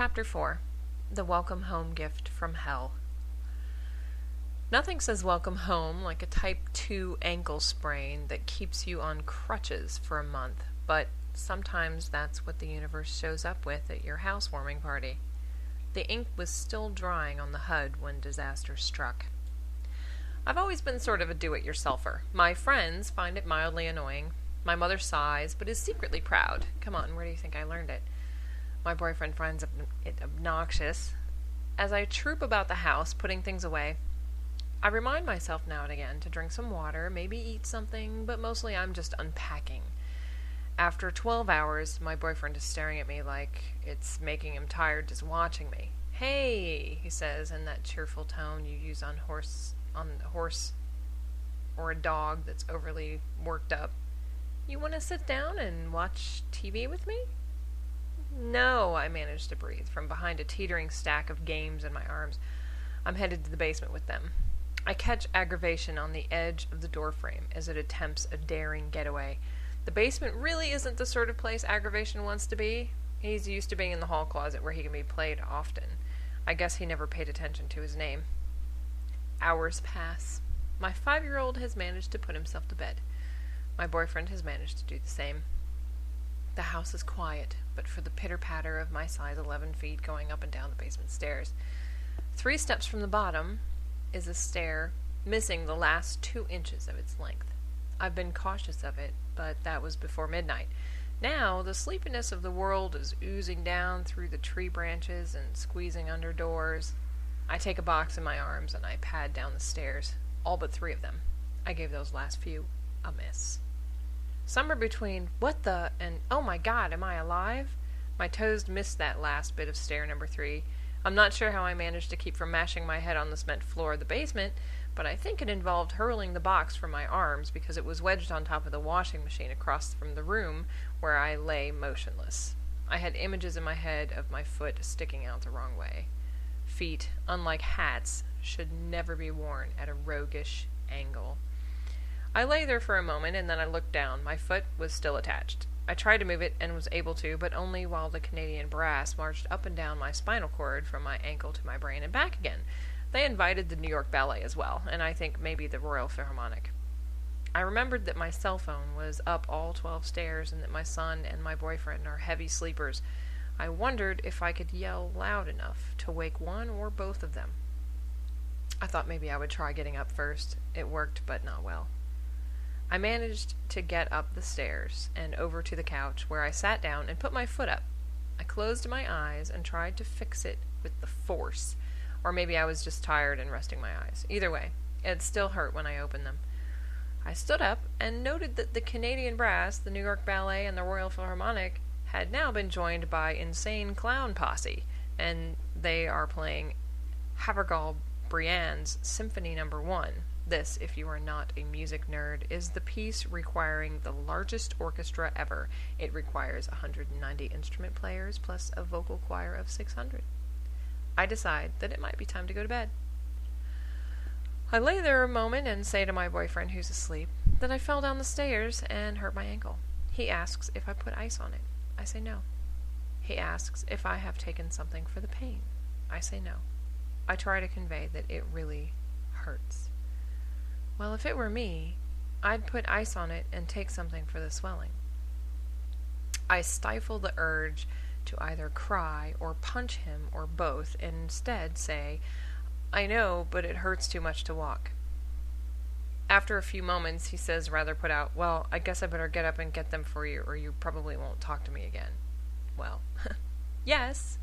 Chapter 4. The Welcome Home Gift from Hell. Nothing says welcome home like a type 2 ankle sprain that keeps you on crutches for a month, but sometimes that's what the universe shows up with at your housewarming party. The ink was still drying on the HUD when disaster struck. I've always been sort of a do-it-yourselfer. My friends find it mildly annoying. My mother sighs, but is secretly proud. Come on, where do you think I learned it? My boyfriend finds it obnoxious. As I troop about the house, putting things away, I remind myself now and again to drink some water, maybe eat something, but mostly I'm just unpacking. After 12 hours, my boyfriend is staring at me like it's making him tired just watching me. "Hey," he says in that cheerful tone you use on a horse or a dog that's overly worked up. "You want to sit down and watch TV with me?" "No," I manage to breathe from behind a teetering stack of games in my arms. I'm headed to the basement with them. I catch aggravation on the edge of the doorframe as it attempts a daring getaway. The basement really isn't the sort of place aggravation wants to be. He's used to being in the hall closet where he can be played often. I guess he never paid attention to his name. Hours pass. My 5-year-old has managed to put himself to bed. My boyfriend has managed to do the same. The house is quiet, but for the pitter-patter of my size 11 feet going up and down the basement stairs. 3 steps from the bottom is a stair missing the last 2 inches of its length. I've been cautious of it, but that was before midnight. Now, the sleepiness of the world is oozing down through the tree branches and squeezing under doors. I take a box in my arms and I pad down the stairs, all but 3 of them. I gave those last few a miss. Somewhere between "what the" and "oh my god, am I alive?" My toes missed that last bit of stair number 3. I'm not sure how I managed to keep from mashing my head on the cement floor of the basement, but I think it involved hurling the box from my arms because it was wedged on top of the washing machine across from the room where I lay motionless. I had images in my head of my foot sticking out the wrong way. Feet, unlike hats, should never be worn at a roguish angle. I lay there for a moment, and then I looked down. My foot was still attached. I tried to move it, and was able to, but only while the Canadian brass marched up and down my spinal cord from my ankle to my brain and back again. They invited the New York Ballet as well, and I think maybe the Royal Philharmonic. I remembered that my cell phone was up all 12 stairs, and that my son and my boyfriend are heavy sleepers. I wondered if I could yell loud enough to wake one or both of them. I thought maybe I would try getting up first. It worked, but not well. I managed to get up the stairs and over to the couch where I sat down and put my foot up. I closed my eyes and tried to fix it with the force. Or maybe I was just tired and resting my eyes. Either way, it still hurt when I opened them. I stood up and noted that the Canadian Brass, the New York Ballet, and the Royal Philharmonic had now been joined by Insane Clown Posse, and they are playing Havergal Briand's Symphony No. 1. This, if you are not a music nerd, is the piece requiring the largest orchestra ever. It requires 190 instrument players plus a vocal choir of 600. I decide that it might be time to go to bed. I lay there a moment and say to my boyfriend, who's asleep, that I fell down the stairs and hurt my ankle. He asks if I put ice on it. I say no. He asks if I have taken something for the pain. I say no. I try to convey that it really hurts. Well, if it were me, I'd put ice on it and take something for the swelling. I stifle the urge to either cry or punch him or both, and instead say, "I know, but it hurts too much to walk." After a few moments, he says rather put out, "Well, I guess I better get up and get them for you, or you probably won't talk to me again." Well, yes.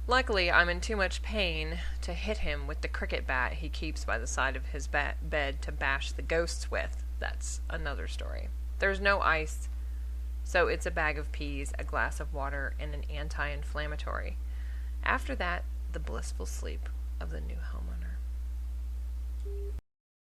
Luckily, I'm in too much pain to hit him with the cricket bat he keeps by the side of his bed to bash the ghosts with. That's another story. There's no ice, so it's a bag of peas, a glass of water, and an anti-inflammatory. After that, the blissful sleep of the new homeowner.